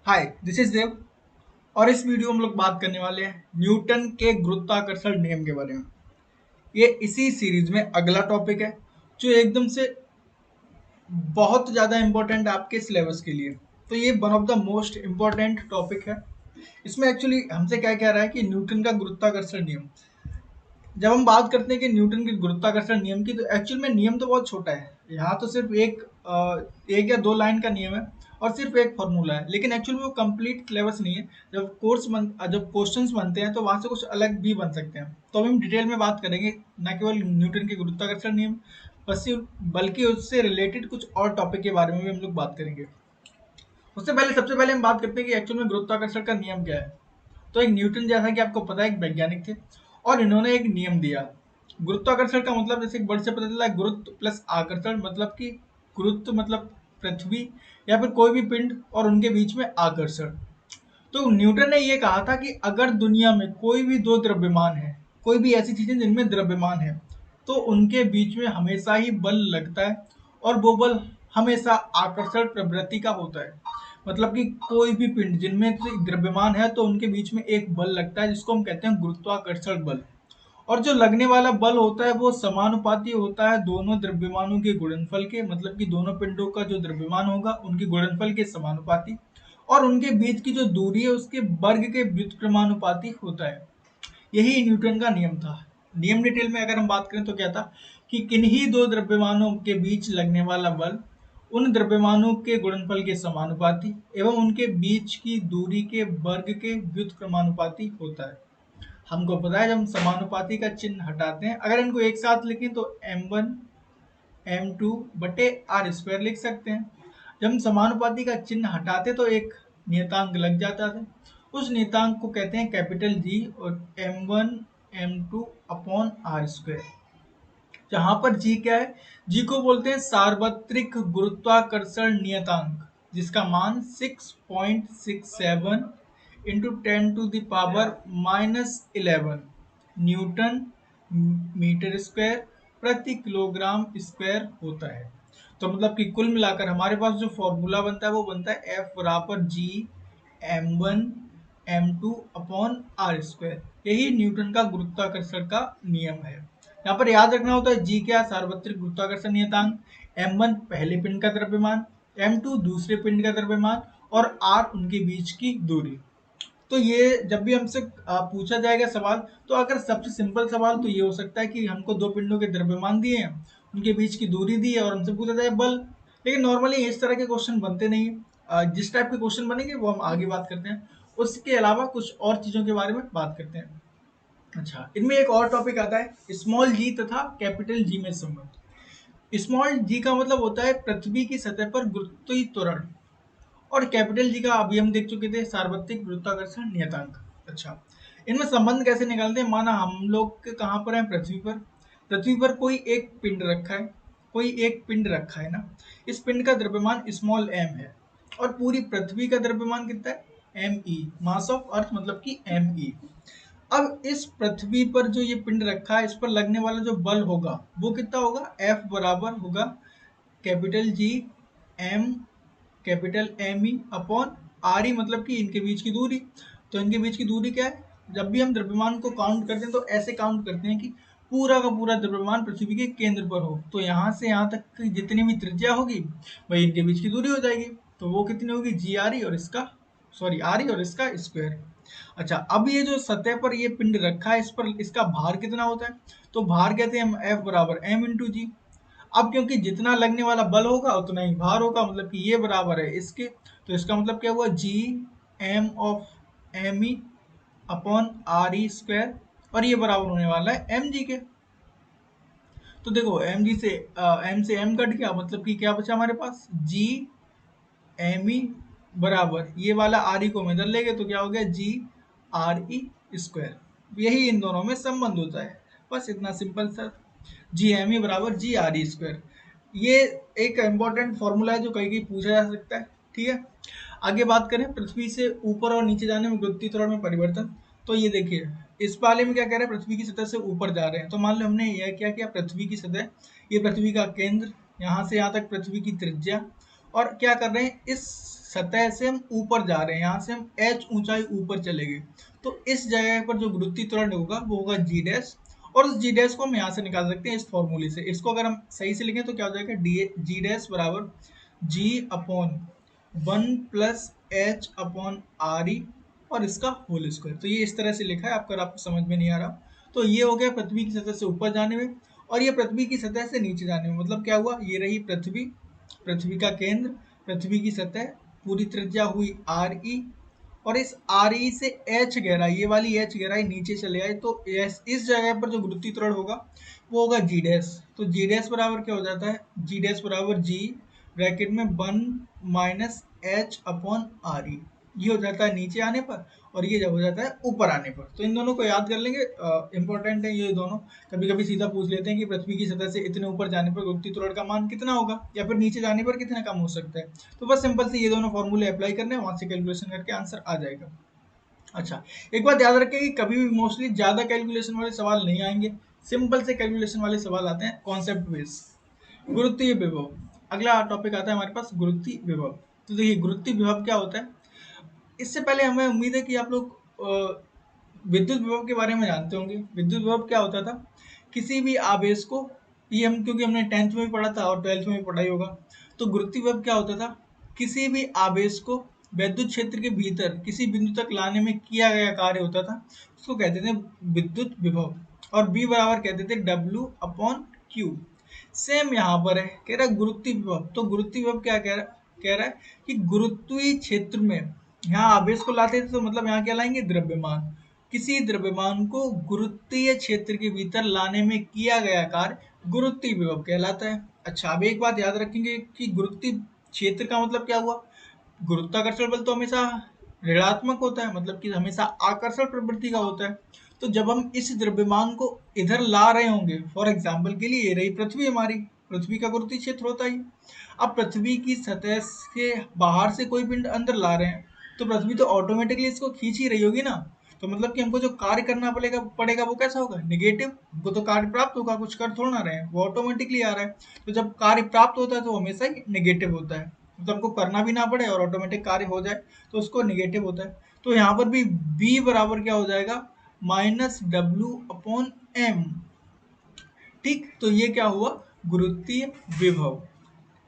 Hi, this is देव। और इस video में हम लोग बात करने वाले हैं न्यूटन के गुरुत्वाकर्षण नियम के बारे में। ये इसी सीरीज में अगला टॉपिक है जो एकदम से बहुत ज़्यादा इम्पोर्टेंट है आपके सिलेबस के लिए। तो ये one of the most important topic है। इसमें एक्चुअली हमसे क्या कह रहा है कि न्यूटन का गुरुत्वाकर्षण नियम। जब हम बात करते हैं कि न्यूटन के गुरुत्वाकर्षण नियम की, तो एक्चुअल में नियम तो बहुत छोटा है। यहाँ तो सिर्फ एक या दो लाइन का नियम है और सिर्फ एक फॉर्मूला है, लेकिन एक्चुअल में वो कंप्लीट सिलेबस नहीं है। जब क्वेश्चंस बनते हैं तो वहाँ से कुछ अलग भी बन सकते हैं। तो अभी हम डिटेल में बात करेंगे, न केवल न्यूटन के गुरुत्वाकर्षण नियम बल्कि उससे रिलेटेड कुछ और टॉपिक के बारे में भी हम लोग बात करेंगे। सबसे पहले हम बात करते हैं कि एक्चुअल में गुरुत्वाकर्षण का नियम क्या है। तो एक न्यूटन, जैसा कि आपको पता है, एक वैज्ञानिक थे और इन्होंने एक नियम दिया। गुरुत्वाकर्षण का मतलब जैसे एक वर्ड से पता चला है, गुरुत्व प्लस आकर्षण, मतलब कि गुरुत्व मतलब पृथ्वी या फिर कोई भी पिंड और उनके बीच में आकर्षण। तो न्यूटन ने ये कहा था कि अगर दुनिया में कोई भी दो द्रव्यमान है, कोई भी ऐसी चीजें जिनमें द्रव्यमान है, तो उनके बीच में हमेशा ही बल लगता है और वो बल हमेशा आकर्षण प्रवृत्ति का होता है। मतलब कि कोई भी पिंड जिनमें से द्रव्यमान है तो उनके बीच में एक बल लगता है जिसको हम कहते हैं गुरुत्वाकर्षण बल। और जो लगने वाला बल होता है वो समानुपाती होता है दोनों द्रव्यमानों के गुणनफल के, मतलब कि दोनों पिंडों का जो द्रव्यमान होगा उनके गुणनफल के समानुपाती, और उनके बीच की जो दूरी है उसके वर्ग के व्युत्क्रमानुपाती होता है। यही न्यूटन का नियम था। नियम डिटेल में अगर हम बात करें तो क्या था कि किन्हीं दो द्रव्यमानों के बीच लगने वाला बल उन द्रव्यमानों के गुणनफल के समानुपाती एवं उनके बीच की दूरी के वर्ग के व्युत्क्रमानुपाती होता है। हमको पता है, जब हम समानुपाती का चिन्ह हटाते हैं, अगर इनको एक साथ लिखें तो m1 m2 बटे आर स्क्वायर लिख सकते हैं। जब हम समानुपाती का चिन्ह हटाते तो एक नियतांक लग जाता था। उस नियतांक को कहते हैं कैपिटल जी, और m1 m2 upon r square. जहां पर जी क्या है, जी को बोलते हैं सार्वत्रिक गुरुत्वाकर्षण नियतांक, जिसका मान 6.67 into 10 to the power -11 newton metre square प्रति किलोग्राम स्क्वायर होता है। तो मतलब कि कुल मिलाकर हमारे पास जो फॉर्मूला बनता है वो बनता है F बराबर G m1 m2 upon r square. यही न्यूटन का गुरुत्वाकर्षण का नियम है। यहाँ पर याद रखना होता है, जी क्या, सार्वत्रिक गुरुत्वाकर्षण नियतांक, m1 पहले पिंड का द्रव्यमान, m2 दूसरे पिंड का द्रव्यमान और r उनके बीच की दूरी। तो ये जब भी हमसे पूछा जाएगा सवाल, तो अगर सबसे सिंपल सवाल तो ये हो सकता है कि हमको दो पिंडों के द्रव्यमान दिए हैं, उनके बीच की दूरी दी है और हमसे पूछा जाए बल। लेकिन नॉर्मली इस तरह के क्वेश्चन बनते नहीं है। जिस टाइप के क्वेश्चन बनेंगे वो हम आगे बात करते हैं। उसके अलावा कुछ और चीजों के बारे में बात करते हैं। अच्छा, इनमें एक और टॉपिक आता है स्मॉल जी तथा कैपिटल जी में संबंध। स्मॉल जी का मतलब होता है पृथ्वी की सतह पर गुरुत्वीय त्वरण, और कैपिटल जी का अभी हम देख चुके थे सार्वत्रिक गुरुत्वाकर्षण नियतांक। अच्छा, इनमें संबंध कैसे निकालते हैं। माना हम लोग कहाँ पर हैं, पृथ्वी पर। पृथ्वी पर कोई एक पिंड रखा है, कोई एक पिंड रखा है ना। इस पिंड का द्रव्यमान स्मॉल m है और पूरी पृथ्वी का द्रव्यमान कितना है, me, मास ऑफ अर्थ मतलब कि me। अब इस पृथ्वी पर जो ये पिंड रखा है, इस पर लगने वाला जो बल होगा वो कितना होगा, F बराबर होगा capital G M capital M E upon R E, मतलब कि इनके बीच की दूरी। तो इनके बीच की दूरी क्या है, जब भी हम द्रव्यमान को काउंट करते हैं तो ऐसे काउंट करते हैं कि पूरा का पूरा द्रव्यमान पृथ्वी के केंद्र पर हो, तो यहाँ से यहाँ तक की जितनी भी त्रिज्या होगी वही इनके बीच की दूरी हो जाएगी। तो वो कितनी होगी, जी आर ई और इसका, सॉरी आर ई और इसका स्क्वायर। अच्छा, अब ये जो सतह पर ये पिंड रखा है, इस पर इसका भार कितना होता है, तो भार कहते हैं हम एफ बराबर एम इंटू जी। अब क्योंकि जितना लगने वाला बल होगा उतना ही भार होगा, मतलब कि ये बराबर है इसके, तो इसका मतलब क्या हुआ, G M of M E upon R E square, और ये बराबर होने वाला है एम जी के। तो देखो एम से एम कट गया, मतलब कि क्या बचा हमारे पास, जी एम ई बराबर ये वाला आर ई को हम इधर ले गए तो क्या हो गया, जी आर ई स्क्वायर। यही इन दोनों में संबंध होता है, बस इतना simple sir. G M E बराबर जी आर ई स्क्वायर, ये एक इम्पॉर्टेंट फॉर्मूला है जो कहीं कहीं पूछा जा सकता है। ठीक है, आगे बात करें पृथ्वी से ऊपर और नीचे जाने में गुरुत्वीय त्वरण में परिवर्तन। तो ये देखिए, इस वाले में क्या कह रहे हैं, पृथ्वी की सतह से ऊपर जा रहे हैं। तो मान लो हमने यह क्या किया, पृथ्वी की सतह, ये पृथ्वी का केंद्र, यहाँ से यहाँ तक पृथ्वी की त्रिज्या, और क्या कर रहे हैं, इस सतह से हम ऊपर जा रहे हैं, यहाँ से हम h ऊंचाई ऊपर चले गए, तो इस जगह पर जो गुरुत्वीय त्वरण होगा वो होगा जी डैश, और उस जी डैश को हम यहाँ से निकाल सकते हैं इस फॉर्मूले से। इसको अगर हम सही से लिखें तो क्या हो जाएगा, डी जी डैश बराबर G upon 1 plus H upon R E और इसका होल स्क्वायर। तो ये इस तरह से लिखा है, अगर आपको समझ में नहीं आ रहा तो ये हो गया पृथ्वी की सतह से ऊपर जाने में, और ये पृथ्वी की सतह से नीचे जाने में। मतलब क्या हुआ, ये रही पृथ्वी, पृथ्वी का केंद्र, पृथ्वी की सतह, पूरी त्रिज्या हुई आर ई, और इस आर ई से एच गहराई, ये वाली एच गहराई नीचे चले आए, तो इस जगह पर जो गुरुत्वीय त्वरण होगा वो होगा जी डैश। तो जी डैश बराबर क्या हो जाता है, जी डैश बराबर जी ब्रैकेट में 1 माइनस एच अपॉन आर ई, ये हो जाता है नीचे आने पर, और ये जब हो जाता है ऊपर आने पर। तो इन दोनों को याद कर लेंगे, इंपॉर्टेंट है ये दोनों। कभी कभी सीधा पूछ लेते हैं कि पृथ्वी की सतह से इतने ऊपर जाने पर गुरुत्वीय त्वरण का मान कितना होगा, या फिर नीचे जाने पर कितना कम हो सकता है। तो बस सिंपल से ये दोनों फॉर्मूले अप्लाई करने हैं, वहां से कैलकुलेशन करके आंसर आ जाएगा। अच्छा, एक बात याद रखें कि कभी भी मोस्टली ज्यादा कैलकुलेशन वाले सवाल नहीं आएंगे, सिंपल से कैलकुलेशन वाले सवाल आते हैं कॉन्सेप्ट बेस। गुरुत्वीय विभव, अगला टॉपिक आता है हमारे पास गुरुत्वीय विभव। तो देखिए गुरुत्वीय विभव क्या होता है, इससे पहले हमें उम्मीद है कि आप लोग विद्युत विभव के बारे में जानते होंगे। विद्युत विभव क्या होता था, किसी भी आवेश को, ये हम क्योंकि हमने 10th में भी पढ़ा था और 12th में भी पढ़ा ही होगा। तो गुरुत्वीय विभव क्या होता था, किसी भी आवेश को विद्युत क्षेत्र के भीतर किसी बिंदु तक लाने में किया गया कार्य होता था, उसको कहते थे विद्युत विभव, और बी बराबर कहते थे डब्ल्यू अपॉन क्यू। सेम यहाँ पर है, कह रहा है गुरुत्वीय विभव। तो गुरुत्वीय विभव क्या कह रहा है कि गुरुत्वीय क्षेत्र में यहाँ आवेश को लाते थे, तो मतलब यहाँ क्या लाएंगे, द्रव्यमान, किसी द्रव्यमान को गुरुत्वीय क्षेत्र के भीतर लाने में किया गया कार्य गुरुत्वीय विभव कहलाता है। अच्छा, अब एक बात याद रखेंगे कि गुरुत्वीय क्षेत्र का मतलब क्या हुआ, गुरुत्वाकर्षण बल तो हमेशा ऋणात्मक होता है, मतलब कि हमेशा आकर्षण प्रवृत्ति का होता है। तो जब हम इस द्रव्यमान को इधर ला रहे होंगे, फॉर एग्जाम्पल के लिए ये रही पृथ्वी हमारी, पृथ्वी का गुरुत्वीय क्षेत्र होता ही। अब पृथ्वी की सतह से बाहर से कोई पिंड अंदर ला रहे हैं, तो पृथ्वी तो ऑटोमेटिकली इसको खींच ही रही होगी ना। तो मतलब कि हमको जो कार्य करना पड़ेगा वो कैसा होगा, निगेटिव। हमको तो कार्य प्राप्त होगा, कुछ कर थोड़ा ना रहे हैं, वो ऑटोमेटिकली आ रहा है। तो जब कार्य प्राप्त होता है तो हमेशा ही निगेटिव होता है, मतलब हमको करना भी ना पड़े और ऑटोमेटिक कार्य हो जाए तो उसको निगेटिव होता है। तो यहाँ पर भी b बराबर क्या हो जाएगा, माइनस डब्ल्यू अपॉन एम। ठीक, तो ये क्या हुआ, गुरुत्वीय विभव,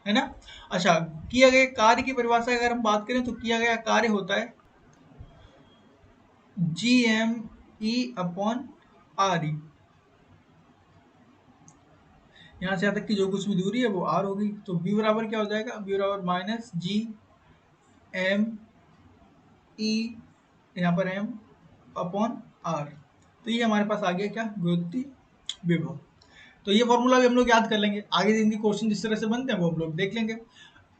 है ना। अच्छा, किया गया कार्य की परिभाषा अगर हम बात करें तो किया गया कार्य होता है G M E upon R E. यहाँ से यहाँ तक की जो कुछ भी दूरी है वो आर होगी, तो बी बराबर क्या हो जाएगा, बी बराबर माइनस जी एम ई, यहाँ पर एम अपॉन आर। तो ये हमारे पास आ गया क्या, गुरुत्वीय विभव। तो ये फॉर्मूला भी हम लोग याद कर लेंगे, आगे दिन के क्वेश्चन जिस तरह से बनते हैं वो हम लोग देख लेंगे।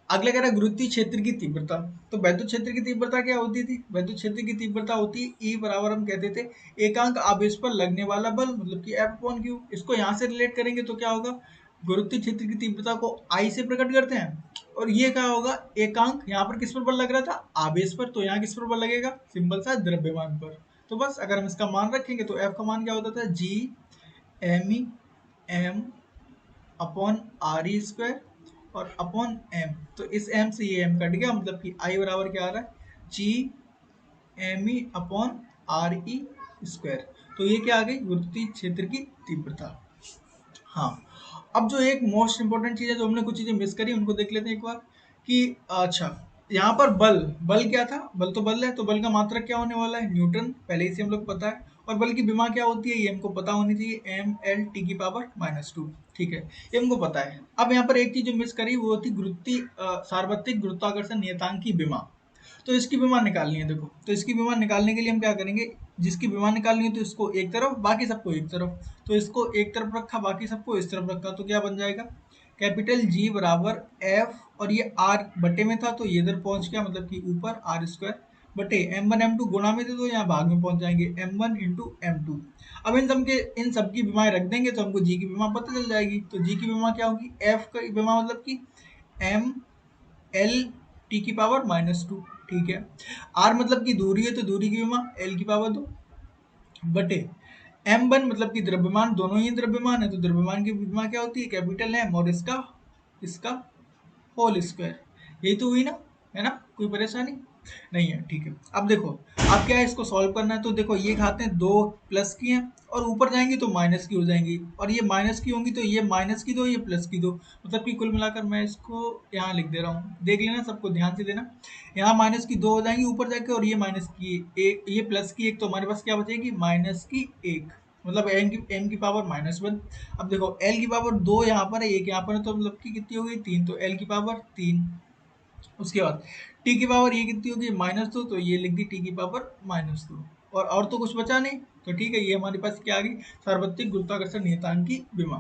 अगला कह रहा है गुरुत्वीय क्षेत्र की तीव्रता। तो वैद्युत क्षेत्र की तीव्रता क्या होती थी, वैद्युत क्षेत्र की तीव्रता होती है E बराबर हम कहते थे एकांक आवेश पर लगने वाला बल, मतलब कि F अपॉन Q। इसको यहाँ से रिलेट करेंगे तो क्या होगा, गुरुत्वीय क्षेत्र की तीव्रता को I से प्रकट करते हैं, और ये क्या होगा, एकांक यहाँ पर किस पर बल लग रहा था, आवेश पर, तो यहाँ किस पर बल लगेगा, सिंपल सा द्रव्यमान पर। तो बस अगर हम इसका मान रखेंगे तो F का मान क्या होता था, G M E M upon R E square और अपॉन एम। तो इस एम से ये एम कट गया, मतलब कि आई बराबर क्या आ रहा है, G M E upon R E square. तो ये क्या आ गई, गुरुत्वीय क्षेत्र की तीव्रता। हाँ, अब जो एक मोस्ट इंपॉर्टेंट चीज है, जो हमने कुछ चीजें मिस करी उनको देख लेते हैं एक बार कि अच्छा, यहाँ पर बल, बल क्या था, बल तो बल है, तो बल का मात्रक क्या होने वाला है, न्यूटन, पहले ही से हम लोग पता है। और बल की विमा क्या होती है ये हमको पता होनी चाहिए, एम एल टी की पावर -2। ठीक है, ये हमको पता है। अब यहाँ पर एक चीज जो मिस करी वो थी गुरुत्वीय सार्वत्रिक गुरुत्वाकर्षण नियतांक की विमा। तो इसकी विमा निकालनी है, देखो तो इसकी विमा निकालने के लिए हम क्या करेंगे, जिसकी विमा निकालनी है तो इसको एक तरफ, बाकी सबको एक तरफ। तो इसको एक तरफ रखा, बाकी सबको इस तरफ रखा, तो क्या बन जाएगा, कैपिटल जी बराबर एफ, और ये आर बटे में था तो ये इधर पहुंच गया, मतलब कि ऊपर आर स्क्वायर बटे M1 M2 गुणा में थे तो यहाँ भाग में पहुंच जाएंगे M1 इंटू M2। अब इन सब की विमाएं रख देंगे तो हमको जी की विमा पता चल जाएगी। तो जी की विमा क्या होगी, एफ की विमा मतलब कि एम एल टी की पावर -2। ठीक है, आर मतलब की दूरी है तो दूरी की विमा एल की पावर 2 बटे M1 मतलब कि द्रव्यमान, दोनों ही द्रव्यमान है तो द्रव्यमान की विमा क्या होती है, कैपिटल एम और इसका इसका होल स्क्वायर। यही तो हुई ना, है ना, कोई परेशानी नहीं है, ठीक है। अब देखो, अब क्या है, इसको सॉल्व करना है, तो देखो ये खाते हैं, दो प्लस की हैं और ऊपर जाएंगी तो माइनस की हो जाएंगी, और ये माइनस की होंगी तो ये माइनस की दो, ये प्लस की दो, मतलब कि कुल मिलाकर मैं इसको यहाँ लिख दे रहा हूँ, देख लेना, सबको ध्यान से देना। यहाँ माइनस की दो हो जाएंगी ऊपर जाके, और ये माइनस की एक, ये प्लस की एक, तो हमारे पास क्या बचेगी, माइनस की एक, मतलब एम की पावर -1। अब देखो एल की पावर दो यहाँ पर है, एक यहाँ पर है, तो मतलब कि कितनी हो गई, तीन, तो एल की पावर तीन। उसके बाद टी की पावर ये कितनी होगी, -2, तो ये लिख दी टी की पावर -2। और तो कुछ बचा नहीं, तो ठीक है, ये हमारे पास क्या आ गई, सार्वत्रिक गुरुत्वाकर्षण नियतांक की विमा।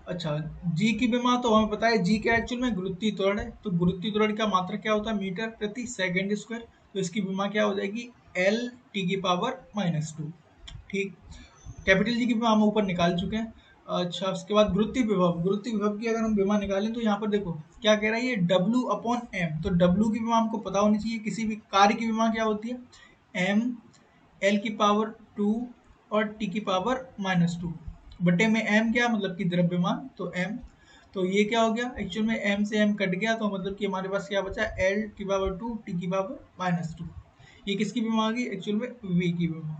अच्छा, जी की विमा तो हमें पता है, जी क्या एक्चुअल में गुरुत्वीय त्वरण है, तो गुरुत्वीय त्वरण का मात्रक क्या होता है, मीटर प्रति सेकंड स्क्वायर, तो इसकी विमा क्या हो जाएगी, एल टी की पावर -2। ठीक, कैपिटल जी की विभव हम ऊपर निकाल चुके हैं। अच्छा, उसके बाद गुरुत्वीय विभव की अगर हम विभव निकालें, तो यहाँ पर देखो क्या कह रहा है, ये W अपॉन एम, तो W की विभव हमको पता होनी चाहिए, किसी भी कार्य की विभव क्या होती है, एम एल की पावर 2 और टी की पावर -2 बटे में एम, क्या मतलब कि द्रव्यमान, तो एम, तो ये क्या हो गया, एक्चुअल में एम से एम कट गया, तो मतलब कि हमारे पास क्या बचा, एल की पावर 2 टी की पावर -2। ये किसकी विभव आ गई, एक्चुअल में वी की विभव।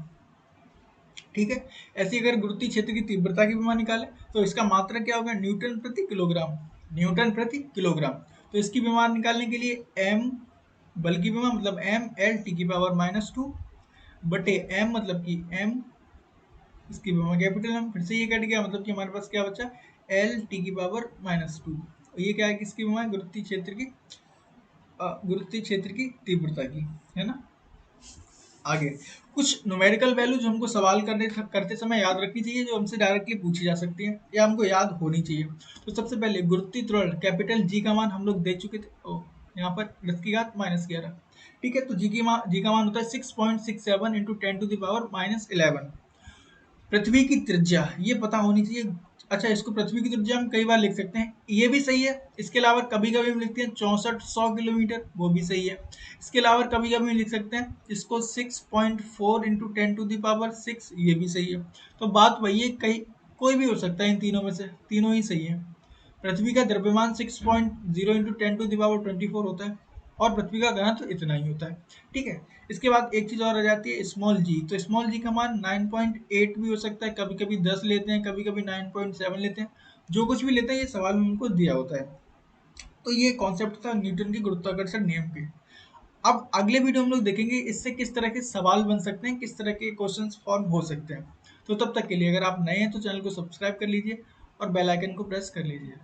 ठीक है, ऐसे अगर गुरुत्वीय क्षेत्र की तीव्रता की विमा निकाले, तो इसका मात्रक क्या होगा, न्यूटन प्रति किलोग्राम, न्यूटन प्रति किलोग्राम। तो इसकी विमा निकालने के लिए एम, बल की विमा मतलब एम एल टी की पावर -2 बटे एम, मतलब कि एम, इसकी विमा कैपिटल एम, फिर से ये कट गया, मतलब कि हमारे पास क्या बचा, एल टी की पावर -2। ये क्या है, किसकी विमा है, गुरुत्वीय क्षेत्र की तीव्रता की, है ना। आगे कुछ न्यूमेरिकल वैल्यूज हमको सवाल करते समय याद रखनी चाहिए, जो हमसे डायरेक्टली पूछी जा सकती है या हमको याद होनी चाहिए। तो सबसे पहले गुरुत्वीय त्वरण कैपिटल जी का मान हम लोग देख चुके थे, यहाँ पर 10⁻⁻11। ठीक है, तो जी का मान होता है 6.67 इंटू 10⁻⁻11। पृथ्वी की त्रिज्या ये पता होनी चाहिए। अच्छा, इसको पृथ्वी की त्रिज्या हम कई बार लिख सकते हैं, ये भी सही है। इसके अलावा कभी कभी हम लिखते हैं 6400 किलोमीटर, वो भी सही है। इसके अलावा कभी कभी लिख सकते हैं इसको 6.4 इंटू 10⁻6, ये भी सही है। तो बात वही है, कहीं कोई भी हो सकता है, इन तीनों में से तीनों ही सही है। पृथ्वी का द्रव्यमान 6.0 इंटू 10⁻24 होता है, और पृथ्वी का घनत्व इतना ही होता है। ठीक है, इसके बाद एक चीज और आ जाती है, स्मॉल जी। तो स्मॉल जी का मान 9.8 भी हो सकता है, कभी कभी 10 लेते हैं, कभी कभी 9.7 लेते हैं, जो कुछ भी लेते हैं, ये सवाल में उनको दिया होता है। तो ये कॉन्सेप्ट था न्यूटन के गुरुत्वाकर्षण नियम के। अब अगले वीडियो हम लोग देखेंगे इससे किस तरह के सवाल बन सकते हैं, किस तरह के क्वेश्चंस फॉर्म हो सकते हैं। तो तब तक के लिए अगर आप नए हैं तो चैनल को सब्सक्राइब कर लीजिए और बेल आइकन को प्रेस कर लीजिए।